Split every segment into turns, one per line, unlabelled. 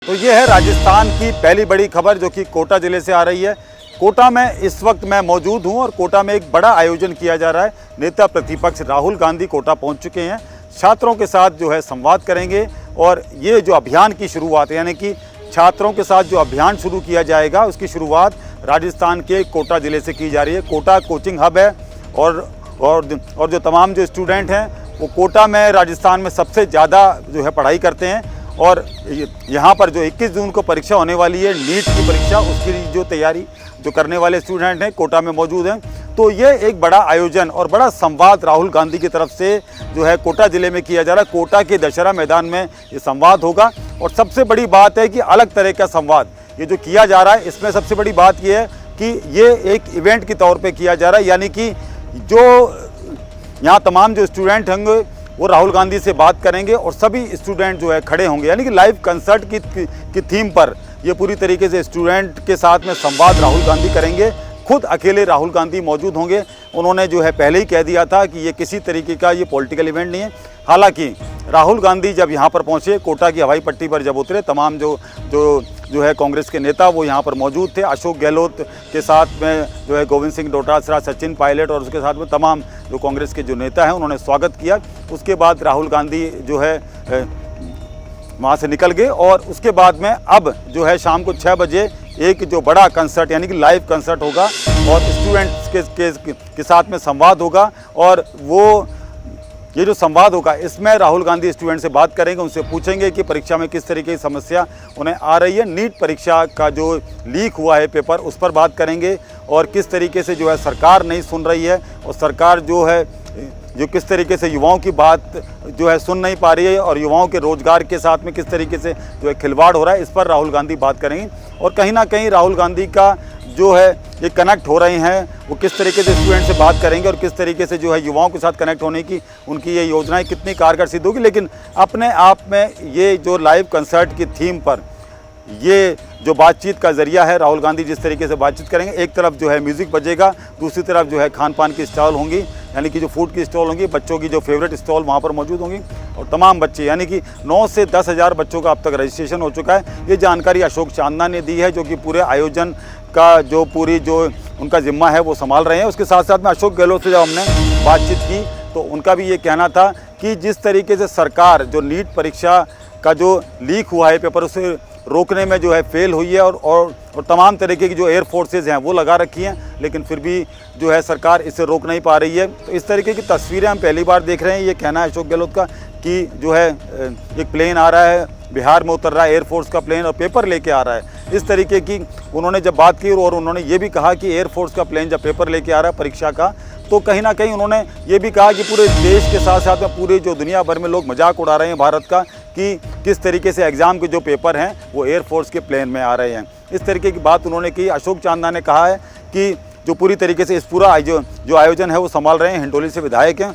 तो ये है राजस्थान की पहली बड़ी खबर जो कि कोटा ज़िले से आ रही है। कोटा में इस वक्त मैं मौजूद हूं और कोटा में एक बड़ा आयोजन किया जा रहा है। नेता प्रतिपक्ष राहुल गांधी कोटा पहुंच चुके हैं। छात्रों के साथ जो है संवाद करेंगे और ये जो अभियान की शुरुआत है, यानी कि छात्रों के साथ जो अभियान शुरू किया जाएगा उसकी शुरुआत राजस्थान के कोटा ज़िले से की जा रही है। कोटा कोचिंग हब है और जो तमाम जो स्टूडेंट हैं वो कोटा में राजस्थान में सबसे ज़्यादा जो है पढ़ाई करते हैं। और यहाँ पर जो 21 जून को परीक्षा होने वाली है नीट की परीक्षा, उसकी जो तैयारी जो करने वाले स्टूडेंट हैं कोटा में मौजूद हैं। तो ये एक बड़ा आयोजन और बड़ा संवाद राहुल गांधी की तरफ से जो है कोटा ज़िले में किया जा रहा है। कोटा के दशहरा मैदान में ये संवाद होगा और सबसे बड़ी बात है कि अलग तरह का संवाद ये जो किया जा रहा है, इसमें सबसे बड़ी बात ये है कि ये एक इवेंट के तौर पर किया जा रहा है, यानी कि जो यहाँ तमाम जो स्टूडेंट होंगे वो राहुल गांधी से बात करेंगे और सभी स्टूडेंट जो है खड़े होंगे, यानी कि लाइव कंसर्ट की थीम पर ये पूरी तरीके से स्टूडेंट के साथ में संवाद राहुल गांधी करेंगे। खुद अकेले राहुल गांधी मौजूद होंगे। उन्होंने जो है पहले ही कह दिया था कि ये किसी तरीके का ये पॉलिटिकल इवेंट नहीं है। हालांकि राहुल गांधी जब यहाँ पर पहुँचे, कोटा की हवाई पट्टी पर जब उतरे, तमाम जो है कांग्रेस के नेता वो यहाँ पर मौजूद थे। अशोक गहलोत के साथ में जो है गोविंद सिंह डोटासरा, सचिन पायलट और उसके साथ में तमाम जो कांग्रेस के जो नेता हैं उन्होंने स्वागत किया। उसके बाद राहुल गांधी जो है वहाँ से निकल गए और उसके बाद में अब जो है शाम को 6 बजे एक जो बड़ा कंसर्ट यानी कि लाइव कंसर्ट होगा और स्टूडेंट्स के साथ में संवाद होगा। और वो ये जो संवाद होगा इसमें राहुल गांधी स्टूडेंट से बात करेंगे, उनसे पूछेंगे कि परीक्षा में किस तरीके की समस्या उन्हें आ रही है। नीट परीक्षा का जो लीक हुआ है पेपर, उस पर बात करेंगे और किस तरीके से जो है सरकार नहीं सुन रही है और सरकार जो है जो किस तरीके से युवाओं की बात जो है सुन नहीं पा रही है और युवाओं के रोजगार के साथ में किस तरीके से जो है खिलवाड़ हो रहा है, इस पर राहुल गांधी बात करेंगे। और कहीं ना कहीं राहुल गांधी का जो है ये कनेक्ट हो रहे हैं, वो किस तरीके से स्टूडेंट से बात करेंगे और किस तरीके से जो है युवाओं के साथ कनेक्ट होने की उनकी ये योजनाएं कितनी कारगर सिद्ध होगी। लेकिन अपने आप में ये जो लाइव कंसर्ट की थीम पर ये जो बातचीत का ज़रिया है, राहुल गांधी जिस तरीके से बातचीत करेंगे, एक तरफ जो है म्यूज़िक बजेगा, दूसरी तरफ जो है खान पान की स्टॉल होंगी, यानी कि जो फूड की स्टॉल होंगी, बच्चों की जो फेवरेट स्टॉल वहाँ पर मौजूद होंगी और तमाम बच्चे, यानी कि 9 से 10 हज़ार बच्चों का अब तक रजिस्ट्रेशन हो चुका है। ये जानकारी अशोक चांदना ने दी है, जो कि पूरे आयोजन का जो पूरी जो उनका जिम्मा है वो संभाल रहे हैं। उसके साथ साथ में अशोक गहलोत से जब हमने बातचीत की तो उनका भी ये कहना था कि जिस तरीके से सरकार जो नीट परीक्षा का जो लीक हुआ है पेपर, उसे रोकने में जो है फेल हुई है और तमाम तरीके की जो एयर फोर्सेज हैं वो लगा रखी हैं, लेकिन फिर भी जो है सरकार इसे रोक नहीं पा रही है। तो इस तरीके की तस्वीरें हम पहली बार देख रहे हैं। ये कहना है अशोक गहलोत का कि जो है एक प्लेन आ रहा है, बिहार में उतर रहा है एयरफोर्स का प्लेन और पेपर लेके आ रहा है। इस तरीके की उन्होंने जब बात की और उन्होंने ये भी कहा कि एयरफोर्स का प्लेन जब पेपर लेके आ रहा है परीक्षा का, तो कहीं ना कहीं उन्होंने ये भी कहा कि पूरे देश के साथ साथ में पूरे जो दुनिया भर में लोग मजाक उड़ा रहे हैं भारत का कि किस तरीके से एग्ज़ाम के जो पेपर हैं वो एयरफोर्स के प्लेन में आ रहे हैं। इस तरीके की बात उन्होंने की। अशोक चांदना ने कहा है कि जो पूरी तरीके से इस पूरा जो आयोजन है वो संभाल रहे हैं, हिंडोली से विधायक हैं।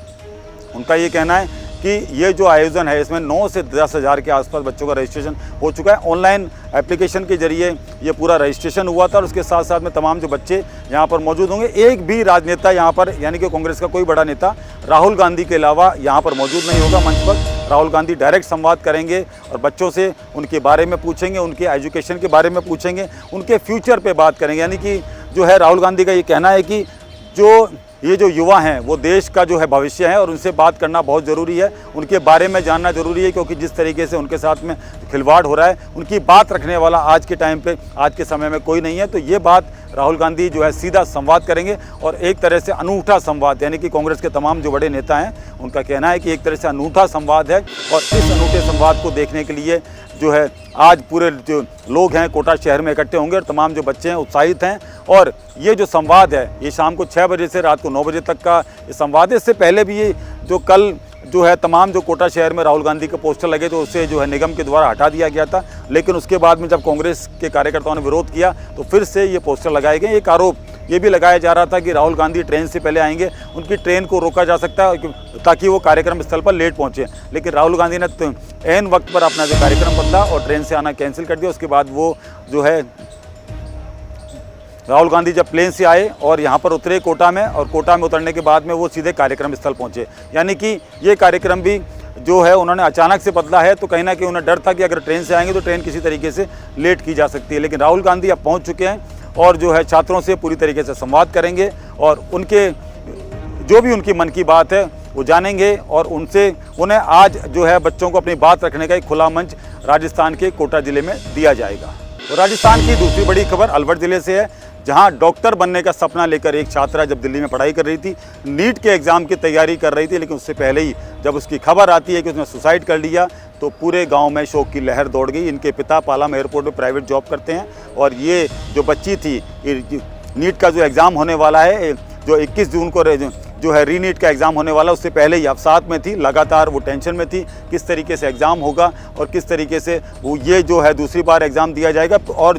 उनका ये कहना है कि ये जो आयोजन है इसमें 9 से 10 हज़ार के आसपास बच्चों का रजिस्ट्रेशन हो चुका है। ऑनलाइन एप्लीकेशन के जरिए ये पूरा रजिस्ट्रेशन हुआ था और उसके साथ साथ में तमाम जो बच्चे यहाँ पर मौजूद होंगे। एक भी राजनेता यहाँ पर, यानी कि कांग्रेस का कोई बड़ा नेता राहुल गांधी के अलावा यहाँ पर मौजूद नहीं होगा मंच पर। राहुल गांधी डायरेक्ट संवाद करेंगे और बच्चों से उनके बारे में पूछेंगे, उनके एजुकेशन के बारे में पूछेंगे, उनके फ्यूचर पर बात करेंगे। यानी कि जो है राहुल गांधी का ये कहना है कि ये जो युवा हैं वो देश का जो है भविष्य है और उनसे बात करना बहुत ज़रूरी है, उनके बारे में जानना ज़रूरी है, क्योंकि जिस तरीके से उनके साथ में खिलवाड़ हो रहा है, उनकी बात रखने वाला आज के टाइम पे, आज के समय में कोई नहीं है। तो ये बात राहुल गांधी जो है सीधा संवाद करेंगे और एक तरह से अनूठा संवाद, यानी कि कांग्रेस के तमाम जो बड़े नेता हैं उनका कहना है कि एक तरह से अनूठा संवाद है। और इस अनूठे संवाद को देखने के लिए जो है आज पूरे जो लोग हैं कोटा शहर में इकट्ठे होंगे और तमाम जो बच्चे हैं उत्साहित हैं। और ये जो संवाद है ये शाम को 6 बजे से रात को 9 बजे तक का ये संवाद है। इससे पहले भी ये जो कल जो है तमाम जो कोटा शहर में राहुल गांधी के पोस्टर लगे तो उससे जो है निगम के द्वारा हटा दिया गया था, लेकिन उसके बाद में जब कांग्रेस के कार्यकर्ताओं ने विरोध किया तो फिर से ये पोस्टर लगाए गए। एक आरोप ये भी लगाया जा रहा था कि राहुल गांधी ट्रेन से पहले आएंगे, उनकी ट्रेन को रोका जा सकता है ताकि वो कार्यक्रम स्थल पर लेट पहुंचे, लेकिन राहुल गांधी ने ऐन वक्त पर अपना जो कार्यक्रम बदला और ट्रेन से आना कैंसिल कर दिया। उसके बाद वो जो है राहुल गांधी जब प्लेन से आए और यहाँ पर उतरे कोटा में, और कोटा में उतरने के बाद में वो सीधे कार्यक्रम स्थल पहुँचे, यानी कि ये कार्यक्रम भी जो है उन्होंने अचानक से बदला है, तो कहीं ना कहीं उन्हें डर था कि अगर ट्रेन से आएंगे तो ट्रेन किसी तरीके से लेट की जा सकती है। लेकिन राहुल गांधी अब पहुंच चुके हैं और जो है छात्रों से पूरी तरीके से संवाद करेंगे और उनके जो भी उनकी मन की बात है वो जानेंगे और उन्हें आज जो है बच्चों को अपनी बात रखने का एक खुला मंच राजस्थान के कोटा ज़िले में दिया जाएगा। तो राजस्थान की दूसरी बड़ी खबर अलवर ज़िले से है, जहां डॉक्टर बनने का सपना लेकर एक छात्रा जब दिल्ली में पढ़ाई कर रही थी, नीट के एग्ज़ाम की तैयारी कर रही थी, लेकिन उससे पहले ही जब उसकी खबर आती है कि उसने सुसाइड कर लिया तो पूरे गांव में शोक की लहर दौड़ गई। इनके पिता पालाम एयरपोर्ट में प्राइवेट जॉब करते हैं और ये जो बच्ची थी, नीट का जो एग्ज़ाम होने वाला है, जो 21 जून को जो है रीनीट का एग्ज़ाम होने वाला, उससे पहले ही अवसाद में थी, लगातार वो टेंशन में थी किस तरीके से एग्ज़ाम होगा और किस तरीके से वो ये जो है दूसरी बार एग्ज़ाम दिया जाएगा। और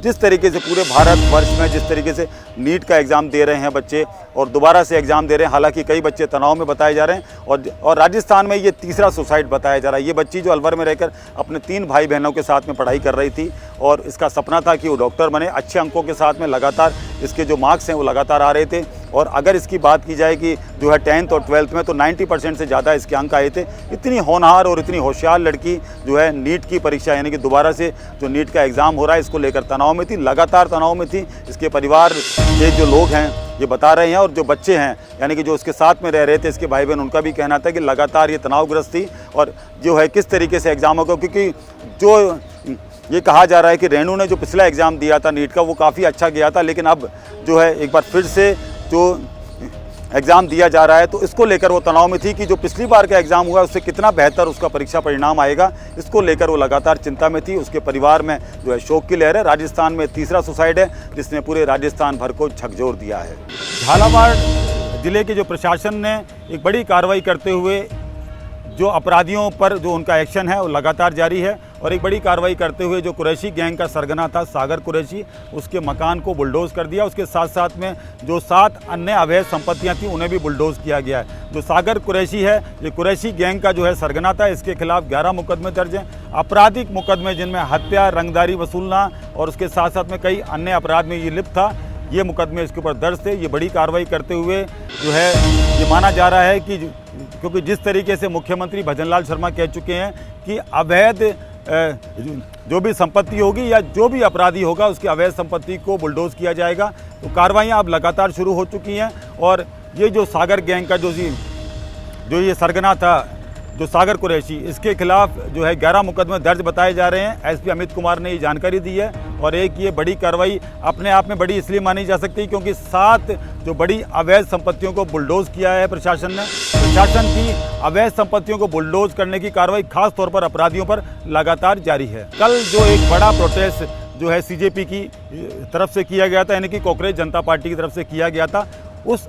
जिस तरीके से पूरे भारतवर्ष में जिस तरीके से नीट का एग्ज़ाम दे रहे हैं बच्चे और दोबारा से एग्ज़ाम दे रहे हैं, हालांकि कई बच्चे तनाव में बताए जा रहे हैं और राजस्थान में ये तीसरा सुसाइड बताया जा रहा है। ये बच्ची जो अलवर में रहकर अपने 3 भाई बहनों के साथ में पढ़ाई कर रही थी और इसका सपना था कि वो डॉक्टर बने, अच्छे अंकों के साथ में लगातार इसके जो मार्क्स हैं वो लगातार आ रहे थे। और अगर इसकी बात की जाए कि जो है 10th और 12th में तो 90% से ज़्यादा इसके अंक आए थे। इतनी होनहार और इतनी होशियार लड़की जो है नीट की परीक्षा यानी कि दोबारा से जो नीट का एग्ज़ाम हो रहा है इसको लेकर तनाव में थी, लगातार तनाव में थी। इसके परिवार के जो लोग हैं ये बता रहे हैं और जो बच्चे हैं यानी कि जो उसके साथ में रह रहे थे इसके भाई बहन, उनका भी कहना था कि लगातार ये तनावग्रस्त थी और जो है किस तरीके से एग्ज़ाम होगा, क्योंकि जो ये कहा जा रहा है कि रेणु ने जो पिछला एग्ज़ाम दिया था नीट का वो काफ़ी अच्छा गया था, लेकिन अब जो है एक बार फिर से जो एग्ज़ाम दिया जा रहा है तो इसको लेकर वो तनाव में थी कि जो पिछली बार का एग्ज़ाम हुआ उससे कितना बेहतर उसका परीक्षा परिणाम आएगा, इसको लेकर वो लगातार चिंता में थी। उसके परिवार में जो है शोक की लहर है। राजस्थान में तीसरा सुसाइड है जिसने पूरे राजस्थान भर को झकझोर दिया है। झालावाड़ ज़िले के जो प्रशासन ने एक बड़ी कार्रवाई करते हुए जो अपराधियों पर जो उनका एक्शन है वो लगातार जारी है और एक बड़ी कार्रवाई करते हुए जो कुरैशी गैंग का सरगना था सागर कुरैशी, उसके मकान को बुलडोज़ कर दिया। उसके साथ साथ में जो 7 अन्य अवैध संपत्तियां थी उन्हें भी बुलडोज़ किया गया है। जो सागर कुरैशी है ये कुरैशी गैंग का जो है सरगना था, इसके खिलाफ 11 मुकदमे दर्ज हैं, आपराधिक मुकदमे जिनमें हत्या, रंगदारी वसूलना और उसके साथ साथ में कई अन्य अपराध में ये लिप्त था। ये मुकदमे इसके ऊपर दर्ज थे। ये बड़ी कार्रवाई करते हुए जो है ये माना जा रहा है कि क्योंकि जिस तरीके से मुख्यमंत्री भजनलाल शर्मा कह चुके हैं कि अवैध जो भी संपत्ति होगी या जो भी अपराधी होगा उसकी अवैध संपत्ति को बुलडोज़ किया जाएगा, तो कार्रवाइयाँ अब लगातार शुरू हो चुकी हैं। और ये जो सागर गैंग का जो ये सरगना था जो सागर कुरैशी, इसके खिलाफ जो है 11 मुकदमे दर्ज बताए जा रहे हैं। एसपी अमित कुमार ने ये जानकारी दी है और एक ये बड़ी कार्रवाई अपने आप में बड़ी इसलिए मानी जा सकती है क्योंकि 7 जो बड़ी अवैध संपत्तियों को बुलडोज़ किया है प्रशासन ने। प्रशासन की अवैध संपत्तियों को बुलडोज़ करने की कार्रवाई खास तौर पर अपराधियों पर लगातार जारी है। कल जो एक बड़ा प्रोटेस्ट जो है सीजेपी की तरफ से किया गया था, यानी कि कांग्रेस जनता पार्टी की तरफ से किया गया था, उस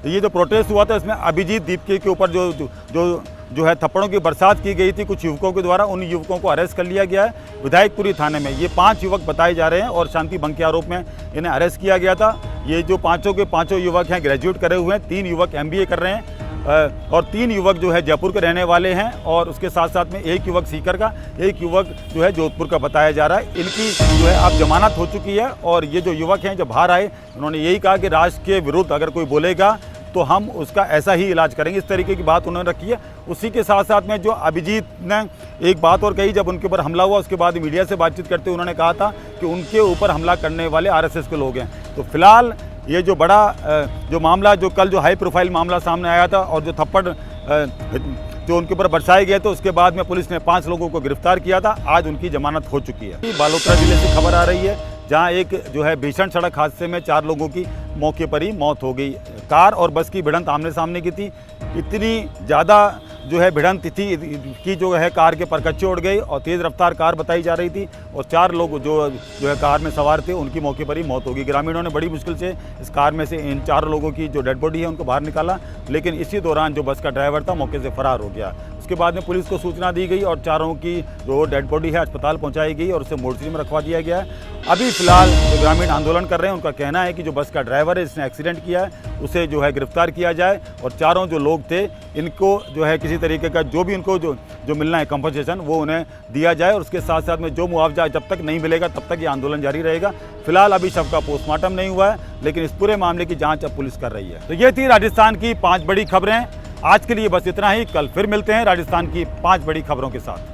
ये जो प्रोटेस्ट हुआ था इसमें अभिजीत दीपके के ऊपर जो है थप्पड़ों की बरसात की गई थी कुछ युवकों के द्वारा। उन युवकों को अरेस्ट कर लिया गया है विधायकपुरी थाने में। ये 5 युवक बताए जा रहे हैं और शांति भंग के आरोप में इन्हें अरेस्ट किया गया था। ये जो पाँचों के पाँचों युवक हैं ग्रेजुएट करे हुए हैं, 3 युवक MBA कर रहे हैं और 3 युवक जो है जयपुर के रहने वाले हैं और उसके साथ साथ में 1 युवक सीकर का, 1 युवक जो है जोधपुर का बताया जा रहा है। इनकी जो है अब जमानत हो चुकी है और ये जो युवक हैं जब बाहर आए उन्होंने यही कहा कि राष्ट्र के विरुद्ध अगर कोई बोलेगा तो हम उसका ऐसा ही इलाज करेंगे, इस तरीके की बात उन्होंने रखी है। उसी के साथ साथ में जो अभिजीत ने एक बात और कही, जब उनके ऊपर हमला हुआ उसके बाद मीडिया से बातचीत करते हुए उन्होंने कहा था कि उनके ऊपर हमला करने वाले RSS के लोग हैं। तो फिलहाल ये जो बड़ा जो मामला जो कल जो हाई प्रोफाइल मामला सामने आया था और जो थप्पड़ जो उनके ऊपर बरसाए गए तो उसके बाद में पुलिस ने 5 लोगों को गिरफ्तार किया था। आज उनकी जमानत हो चुकी है। बालोतरा जिले से खबर आ रही है जहां एक जो है भीषण सड़क हादसे में 4 लोगों की मौके पर ही मौत हो गई। कार और बस की भिड़ंत आमने सामने की थी। इतनी ज़्यादा जो है भिड़ंत थी कि जो है कार के परकच्चे उड़ गए और तेज़ रफ्तार कार बताई जा रही थी और 4 लोग जो है कार में सवार थे उनकी मौके पर ही मौत होगी। ग्रामीणों ने बड़ी मुश्किल से इस कार में से इन 4 लोगों की जो डेड बॉडी है उनको बाहर निकाला, लेकिन इसी दौरान जो बस का ड्राइवर था मौके से फरार हो गया। उसके बाद में पुलिस को सूचना दी गई और 4 की जो डेड बॉडी है अस्पताल पहुंचाई गई और उसे मोर्चरी में रखवा दिया गया है। अभी फिलहाल जो ग्रामीण आंदोलन कर रहे हैं उनका कहना है कि जो बस का ड्राइवर है जिसने एक्सीडेंट किया है उसे जो है गिरफ्तार किया जाए और 4 जो लोग थे इनको जो है किसी तरीके का जो भी उनको जो मिलना है कंपनसेशन वो उन्हें दिया जाए और उसके साथ साथ में जो मुआवजा जब तक नहीं मिलेगा तब तक ये आंदोलन जारी रहेगा। फिलहाल अभी शव का पोस्टमार्टम नहीं हुआ है लेकिन इस पूरे मामले की जाँच अब पुलिस कर रही है। तो ये थी राजस्थान की 5 बड़ी खबरें आज के लिए बस इतना ही। कल फिर मिलते हैं राजस्थान की 5 बड़ी खबरों के साथ।